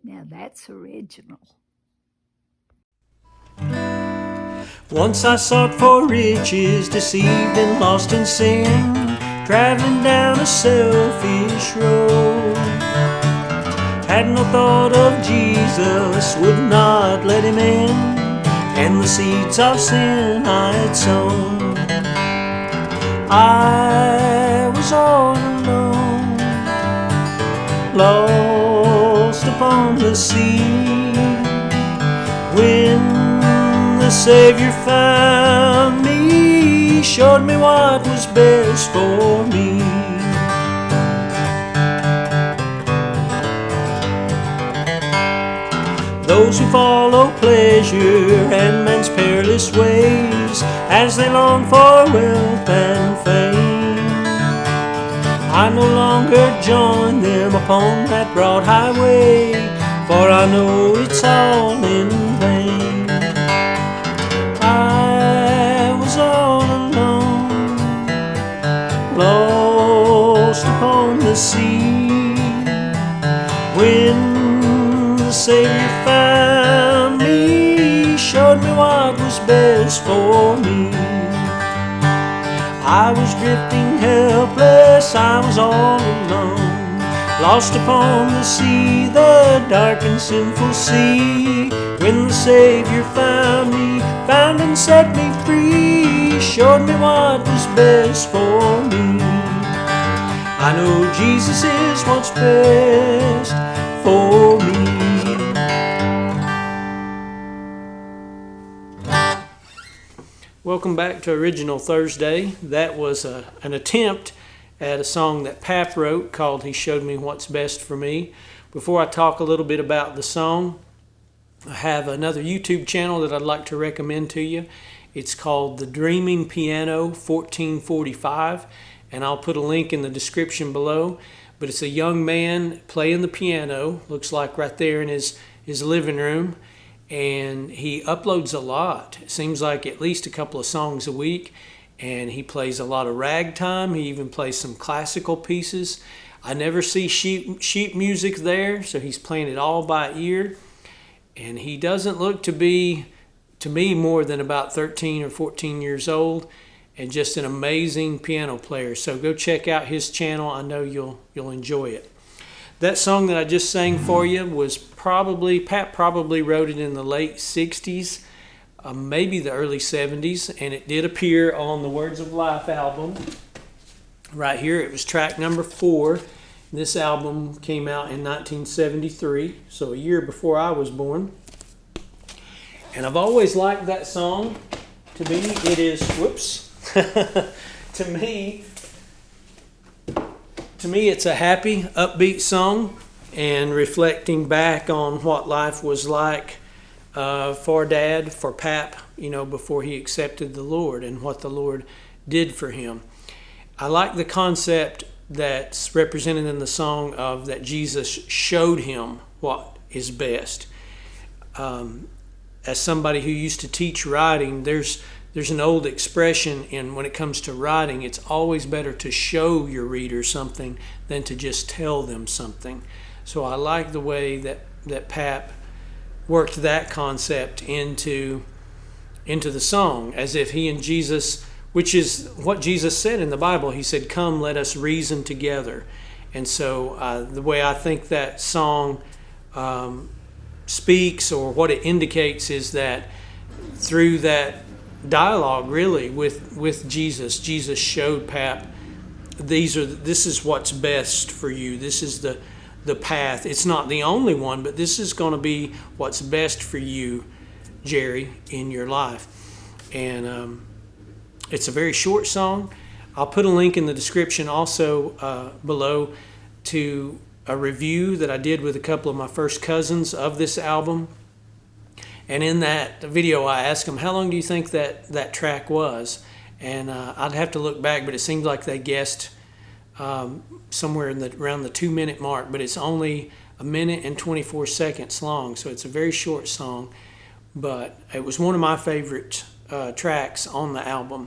Now that's original. Once I sought for riches, deceived and lost in sin, traveling down a selfish road. Had no thought of Jesus, would not let him in, and the seeds of sin I had sown. I was all alone, lost upon the sea, when the Savior found me, showed me what was best for me. Those who follow pleasure and man's perilous ways, as they long for wealth and fame, I no longer join them upon that broad highway, for I know it's all in vain. I was all alone, lost upon the sea, when the Savior found me, showed me what was best for me. I was drifting helpless, I was all alone, lost upon the sea, the dark and sinful sea, when the Savior found me, found and set me free, showed me what was best for me. I know Jesus is what's best for me. Welcome back to Original Thursday. That was an attempt at a song that Pap wrote called He Showed Me What's Best for Me. Before I talk a little bit about the song, I have another YouTube channel that I'd like to recommend to you. It's called The Dreaming Piano 1445, and I'll put a link in the description below. But it's a young man playing the piano, looks like right there in his living room, and he uploads a lot. It seems like at least a couple of songs a week, and he plays a lot of ragtime. He even plays some classical pieces. I never see sheet music there, so he's playing it all by ear. And he doesn't look to be, to me, more than about 13 or 14 years old, and just an amazing piano player. So go check out his channel. I know you'll enjoy it. That song that I just sang for you was Pat probably wrote it in the late 60s, maybe the early 70s, and it did appear on the Words of Life album. Right here, it was track number 4. This album came out in 1973, so a year before I was born. And I've always liked that song. To me, it is, To me, it's a happy, upbeat song, and reflecting back on what life was like for Dad, for Pap, before he accepted the Lord and what the Lord did for him. I like the concept that's represented in the song of that Jesus showed him what is best. As somebody who used to teach writing, there's an old expression in when it comes to writing, it's always better to show your reader something than to just tell them something. So I like the way that Pap worked that concept into the song, as if he and Jesus, which is what Jesus said in the Bible, he said, "Come, let us reason together." And so the way I think that song speaks, or what it indicates, is that through that dialogue really with Jesus showed Pap, this is what's best for you. This is the path. It's not the only one, but this is going to be what's best for you, Jerry, in your life. And it's a very short song. I'll put a link in the description also below to a review that I did with a couple of my first cousins of this album. And in that video, I asked them, how long do you think that track was? And I'd have to look back, but it seemed like they guessed somewhere around the 2-minute mark. But it's only 1 minute and 24 seconds long, so it's a very short song. But it was one of my favorite tracks on the album.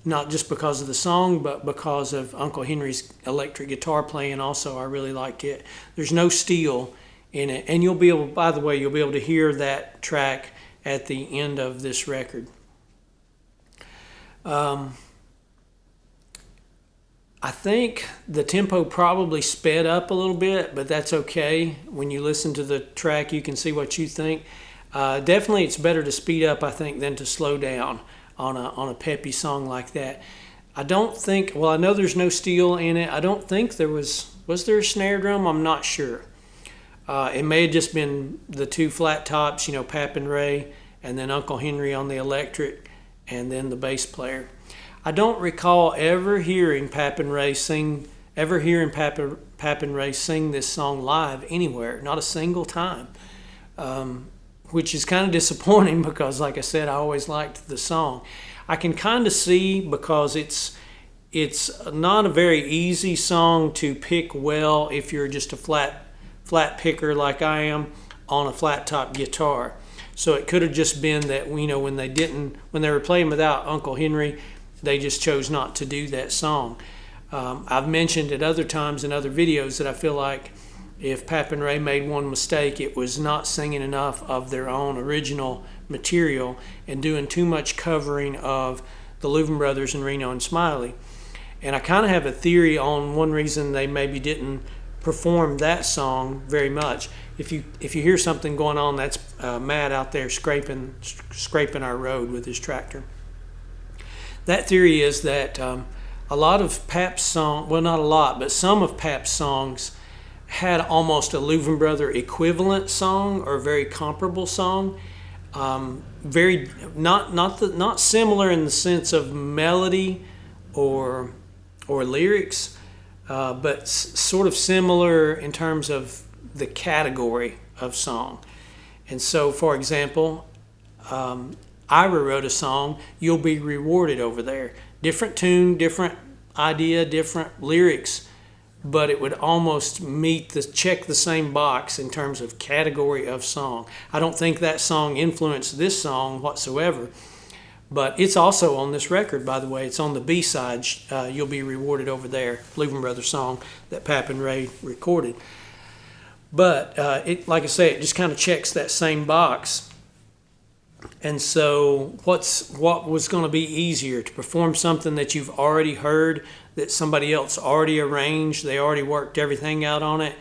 Not just because of the song, but because of Uncle Henry's electric guitar playing also. I really liked it. There's no steel in it. And you'll be able, by the way, you'll be able to hear that track at the end of this record. I think the tempo probably sped up a little bit, but that's okay. When you listen to the track, you can see what you think. Definitely it's better to speed up, I think, than to slow down on a peppy song like that. I don't think, well, I know there's no steel in it. I don't think there was there a snare drum? I'm not sure. It may have just been the two flat tops, Pap and Ray, and then Uncle Henry on the electric, and then the bass player. I don't recall ever hearing Pap and Ray sing this song live anywhere, not a single time, which is kind of disappointing because, like I said, I always liked the song. I can kind of see, because it's not a very easy song to pick well if you're just a flat picker like I am on a flat top guitar. So it could have just been that, when they were playing without Uncle Henry, they just chose not to do that song. I've mentioned at other times in other videos that I feel like if Pap and Ray made one mistake, it was not singing enough of their own original material and doing too much covering of the Louvin Brothers and Reno and Smiley. And I kind of have a theory on one reason they maybe didn't perform that song very much. If you hear something going on, that's Matt out there scraping our road with his tractor. That theory is that a lot of Pap's songs, well, not a lot, but some of Pap's songs had almost a Louvin Brother equivalent song or a very comparable song. Very not similar in the sense of melody or lyrics, but sort of similar in terms of the category of song. And so, for example, Ira wrote a song, You'll Be Rewarded Over There. Different tune, different idea, different lyrics, but it would almost check the same box in terms of category of song. I don't think that song influenced this song whatsoever, but it's also on this record, by the way. It's on the B-side, You'll Be Rewarded Over There, Louvin Brothers song that Pap and Ray recorded. But like I say, it just kind of checks that same box. And so what was going to be easier, to perform something that you've already heard, that somebody else already arranged, they already worked everything out on it,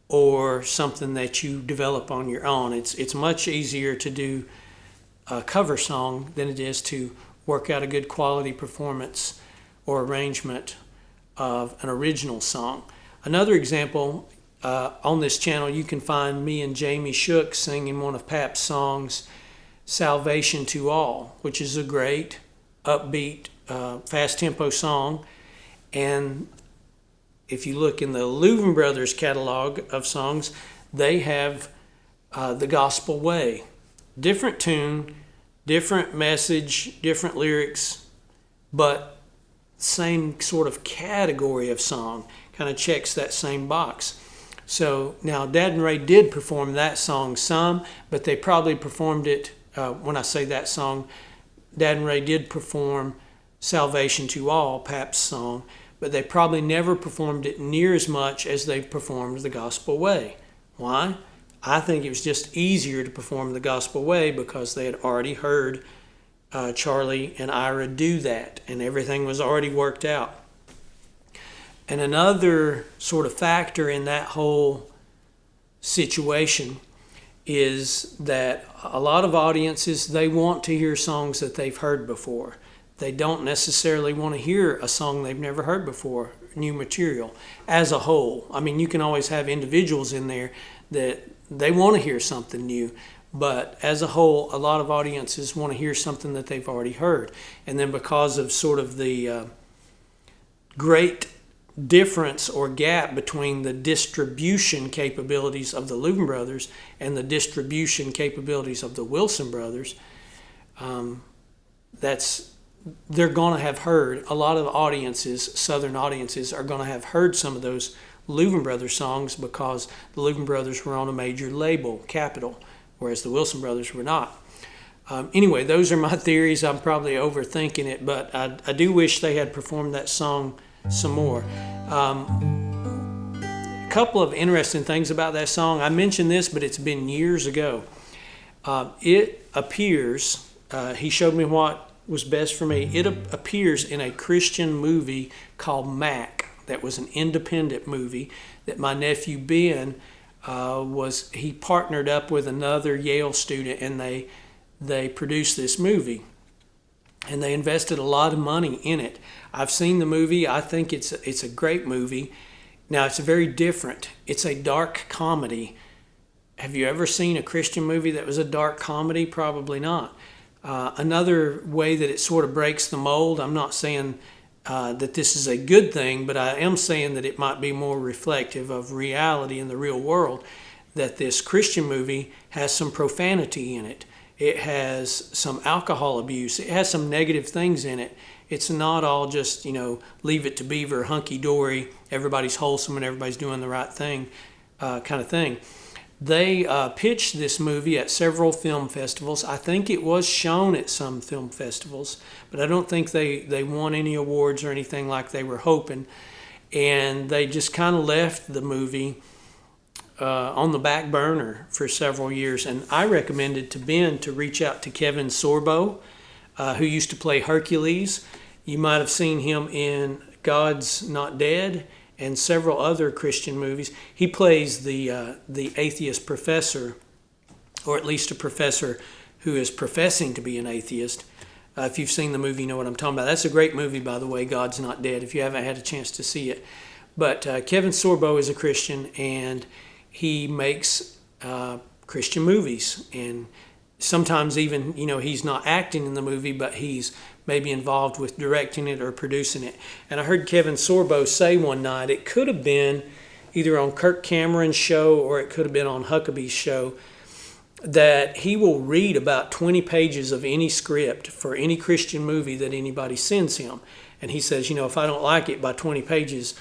or something that you develop on your own? It's much easier to do a cover song than it is to work out a good quality performance or arrangement of an original song. Another example, on this channel you can find me and Jamie Shook singing one of Pap's songs, Salvation to All, which is a great, upbeat, fast tempo song. And if you look in the Louvin Brothers catalog of songs, they have The Gospel Way. Different tune, different message, different lyrics, but same sort of category of song. Kind of checks that same box. So now Dad and Ray did perform that song some, but they probably performed it, when I say that song, Dad and Ray did perform Salvation to All, Pap's song, but they probably never performed it near as much as they performed The Gospel Way. Why? I think it was just easier to perform The Gospel Way because they had already heard Charlie and Ira do that, and everything was already worked out. And another sort of factor in that whole situation is that a lot of audiences, they want to hear songs that they've heard before. They don't necessarily want to hear a song they've never heard before, new material, as a whole. I mean, you can always have individuals in there that they want to hear something new, but as a whole, a lot of audiences want to hear something that they've already heard. And then because of sort of the great difference or gap between the distribution capabilities of the Louvin Brothers and the distribution capabilities of the Wilson Brothers, they're going to have heard, a lot of audiences, Southern audiences, are going to have heard some of those Louvin Brothers songs because the Louvin Brothers were on a major label, Capitol, whereas the Wilson Brothers were not. Anyway, those are my theories. I'm probably overthinking it, but I do wish they had performed that song some more. A couple of interesting things about that song. I mentioned this, but it's been years ago. It appears, he showed me what was best for me. It appears in a Christian movie called Mac. That was an independent movie that my nephew Ben he partnered up with another Yale student, and they produced this movie. And they invested a lot of money in it. I've seen the movie. I think it's a great movie. Now, it's very different. It's a dark comedy. Have you ever seen a Christian movie that was a dark comedy? Probably not. Another way that it sort of breaks the mold, I'm not saying that this is a good thing, but I am saying that it might be more reflective of reality in the real world, that this Christian movie has some profanity in it. It has some alcohol abuse. It has some negative things in it. It's not all just, leave it to Beaver, hunky-dory, everybody's wholesome and everybody's doing the right thing kind of thing. They pitched this movie at several film festivals. I think it was shown at some film festivals, but I don't think they won any awards or anything like they were hoping. And they just kind of left the movie on the back burner for several years. And I recommended to Ben to reach out to Kevin Sorbo, who used to play Hercules. You might have seen him in God's Not Dead and several other Christian movies. He plays the atheist professor, or at least a professor who is professing to be an atheist. If you've seen the movie, you know what I'm talking about. That's a great movie, by the way, God's Not Dead, if you haven't had a chance to see it. But Kevin Sorbo is a Christian, and he makes Christian movies. And sometimes even, he's not acting in the movie, but he's maybe involved with directing it or producing it. And I heard Kevin Sorbo say one night, it could have been either on Kirk Cameron's show or it could have been on Huckabee's show, that he will read about 20 pages of any script for any Christian movie that anybody sends him. And he says, if I don't like it by 20 pages,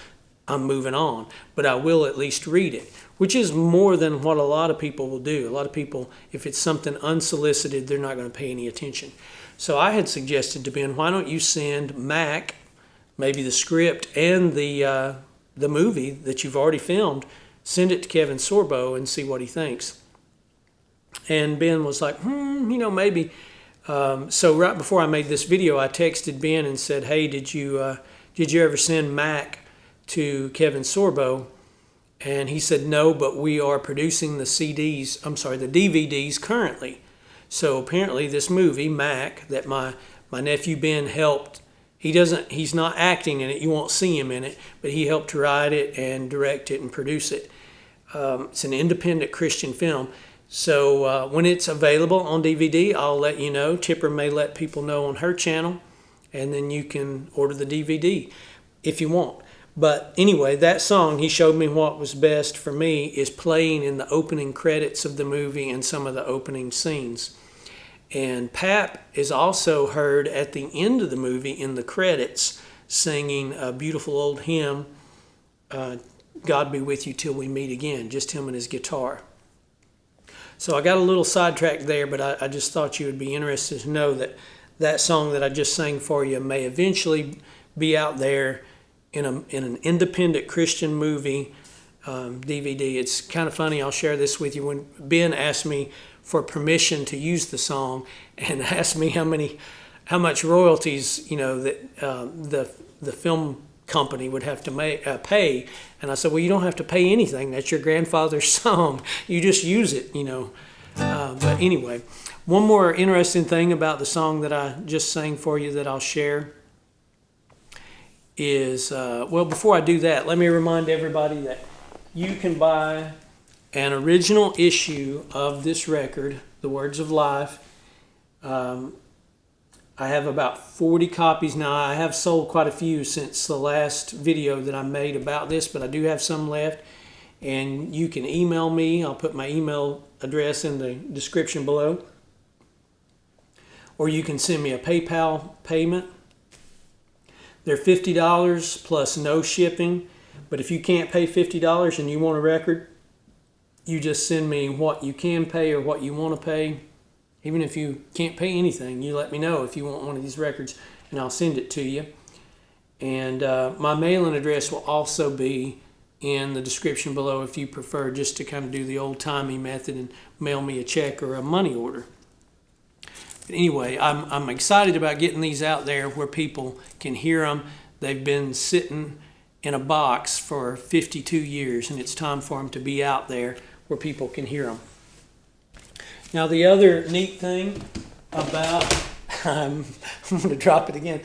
I'm moving on, but I will at least read it, which is more than what a lot of people will do. A lot of people, if it's something unsolicited, they're not going to pay any attention. So I had suggested to Ben, why don't you send Mac, maybe the script and the movie that you've already filmed, send it to Kevin Sorbo and see what he thinks. And Ben was like, maybe. So right before I made this video, I texted Ben and said, hey, did you ever send Mac to Kevin Sorbo? And he said, no, but we are producing the DVDs currently. So apparently this movie, Mac, that my nephew Ben helped, he's not acting in it, you won't see him in it, but he helped to write it and direct it and produce it. It's an independent Christian film. So when it's available on DVD, I'll let you know. Tipper may let people know on her channel, and then you can order the DVD if you want. But anyway, that song, he showed me what was best for me, is playing in the opening credits of the movie and some of the opening scenes. And Pap is also heard at the end of the movie in the credits singing a beautiful old hymn, God Be With You Till We Meet Again, just him and his guitar. So I got a little sidetracked there, but I just thought you would be interested to know that that song that I just sang for you may eventually be out there in an independent Christian movie DVD. It's kind of funny. I'll share this with you. When Ben asked me for permission to use the song and asked me how much royalties that the film company would have to pay, and I said, well, you don't have to pay anything. That's your grandfather's song. You just use it, But anyway, one more interesting thing about the song that I just sang for you that I'll share is, before I do that, let me remind everybody that you can buy an original issue of this record, The Words of Life. I have about 40 copies now. I have sold quite a few since the last video that I made about this, but I do have some left. And you can email me. I'll put my email address in the description below. Or you can send me a PayPal payment. They're $50 plus no shipping. But if you can't pay $50 and you want a record, you just send me what you can pay or what you want to pay. Even if you can't pay anything, you let me know if you want one of these records, and I'll send it to you. And my mailing address will also be in the description below if you prefer just to kind of do the old-timey method and mail me a check or a money order. But anyway, I'm excited about getting these out there where people can hear them. They've been sitting in a box for 52 years, and it's time for them to be out there where people can hear them. Now, the other neat thing about, I'm going to drop it again.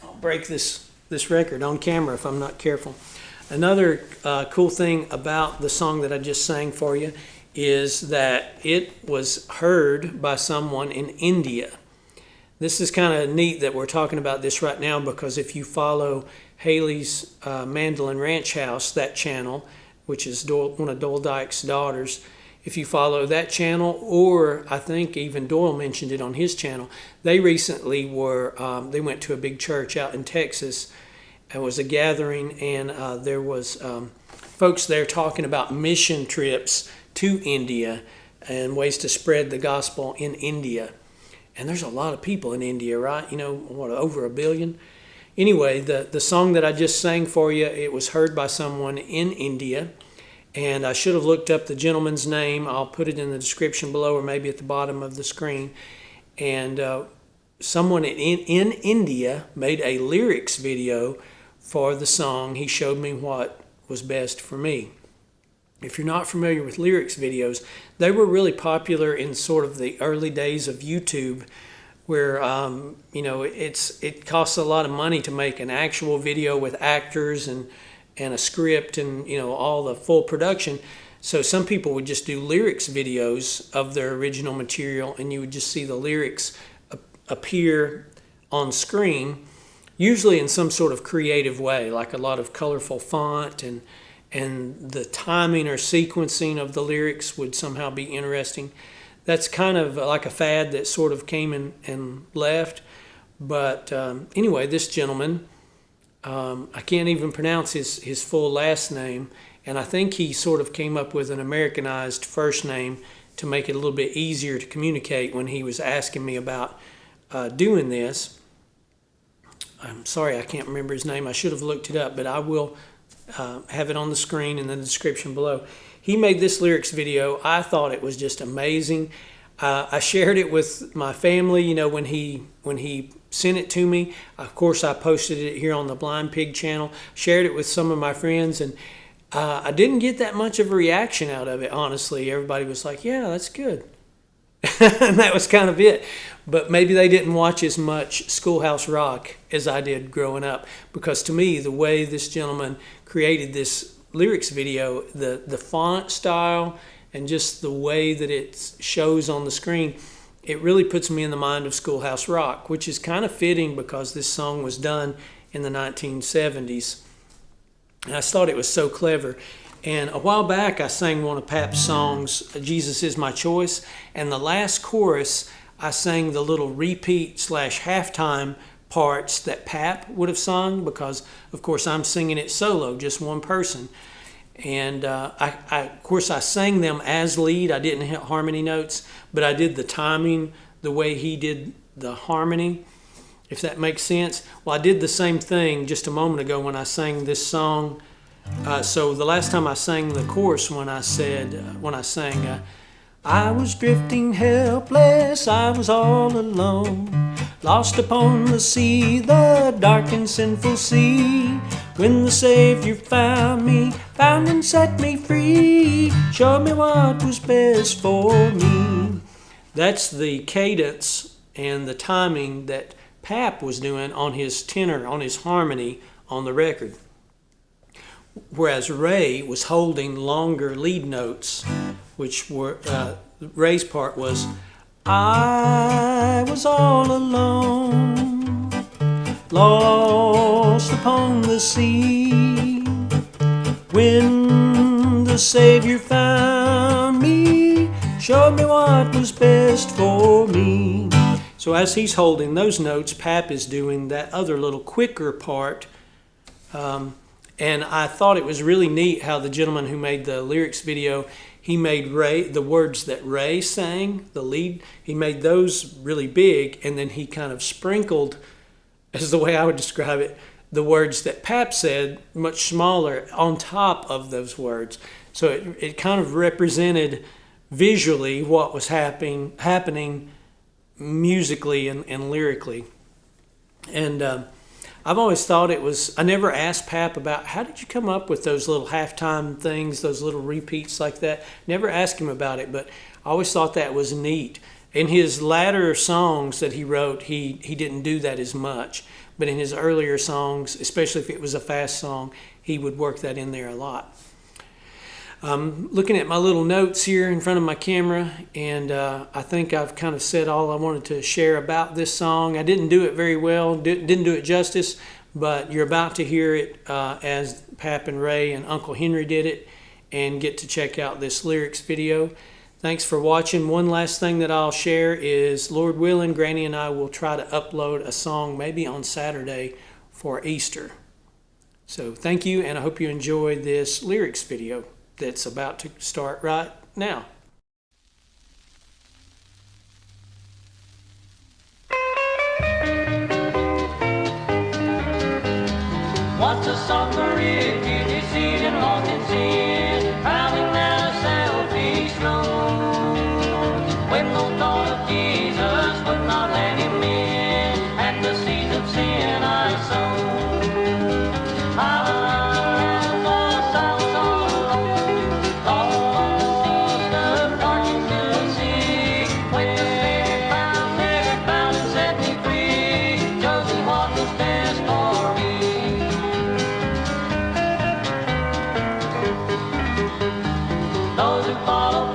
I'll break this record on camera if I'm not careful. Another cool thing about the song that I just sang for you is that it was heard by someone in India. This is kind of neat that we're talking about this right now, because if you follow Haley's Mandolin Ranch House, that channel, which is one of Doyle Dyke's daughters, if you follow that channel, or I think even Doyle mentioned it on his channel, they recently they went to a big church out in Texas. It was a gathering, and there was folks there talking about mission trips to India and ways to spread the gospel in India. And there's a lot of people in India, right? You know, what, over 1 billion? Anyway, the song that I just sang for you, it was heard by someone in India. And I should have looked up the gentleman's name. I'll put it in the description below, or maybe at the bottom of the screen. And someone in India made a lyrics video for the song. He showed me what was best for me. If you're not familiar with lyrics videos, they were really popular in sort of the early days of YouTube, where you know, it costs a lot of money to make an actual video with actors and a script and, you know, all the full production. So some people would just do lyrics videos of their original material, and you would just see the lyrics appear on screen, usually in some sort of creative way, like a lot of colorful font, and the timing or sequencing of the lyrics would somehow be interesting. That's kind of like a fad that sort of came and left. But anyway, this gentleman, I can't even pronounce his full last name, and I think he sort of came up with an Americanized first name to make it a little bit easier to communicate when he was asking me about doing this. I'm sorry, I can't remember his name. I should have looked it up, but I will have it on the screen in the description below. He made this lyrics video. I thought it was just amazing. I shared it with my family, you know, when he sent it to me. Of course, I posted it here on the Blind Pig channel, shared it with some of my friends, and I didn't get that much of a reaction out of it, honestly. Everybody was like, yeah, that's good. And that was kind of it. But maybe they didn't watch as much Schoolhouse Rock as I did growing up, because to me, the way this gentleman created this lyrics video, the font style and just the way that it shows on the screen, it really puts me in the mind of Schoolhouse Rock, which is kind of fitting because this song was done in the 1970s. And I thought it was so clever. And a while back, I sang one of Pap's songs, Jesus Is My Choice, and the last chorus, I sang the little repeat / halftime parts that Pap would have sung, because, of course, I'm singing it solo, just one person. And of course, I sang them as lead. I didn't hit harmony notes, but I did the timing the way he did the harmony, if that makes sense. Well, I did the same thing just a moment ago when I sang this song. So the last time I sang the chorus, when I sang, I was drifting helpless, I was all alone, lost upon the sea, the dark and sinful sea, when the Savior found me, found and set me free, showed me what was best for me. That's the cadence and the timing that Pap was doing on his tenor, on his harmony on the record. Whereas Ray was holding longer lead notes, which were, Ray's part was, I was all alone, lost upon the sea, when the Savior found me, showed me what was best for me. So as he's holding those notes, Pap is doing that other little quicker part. And I thought it was really neat how the gentleman who made the lyrics video, he made Ray, the words that Ray sang, the lead, he made those really big, and then he kind of sprinkled, as the way I would describe it, the words that Pap said much smaller on top of those words. So it kind of represented visually what was happening musically and lyrically. And I've always thought it was, I never asked Pap about how did you come up with those little halftime things, those little repeats like that. Never asked him about it, but I always thought that was neat. In his latter songs that he wrote, he didn't do that as much. But in his earlier songs, especially if it was a fast song, he would work that in there a lot. Looking at my little notes here in front of my camera, and I think I've kind of said all I wanted to share about this song. I didn't do it very well, didn't do it justice, but you're about to hear it as Pap and Ray and Uncle Henry did it, and get to check out this lyrics video. Thanks for watching. One last thing that I'll share is, Lord willing, Granny and I will try to upload a song maybe on Saturday for Easter. So thank you, and I hope you enjoyed this lyrics video that's about to start right now. What's a song for if you deceive and walk in sin, traveling down a selfish road, when the thought of Jesus would not let him in, and the seeds of sin I sowed. Those who follow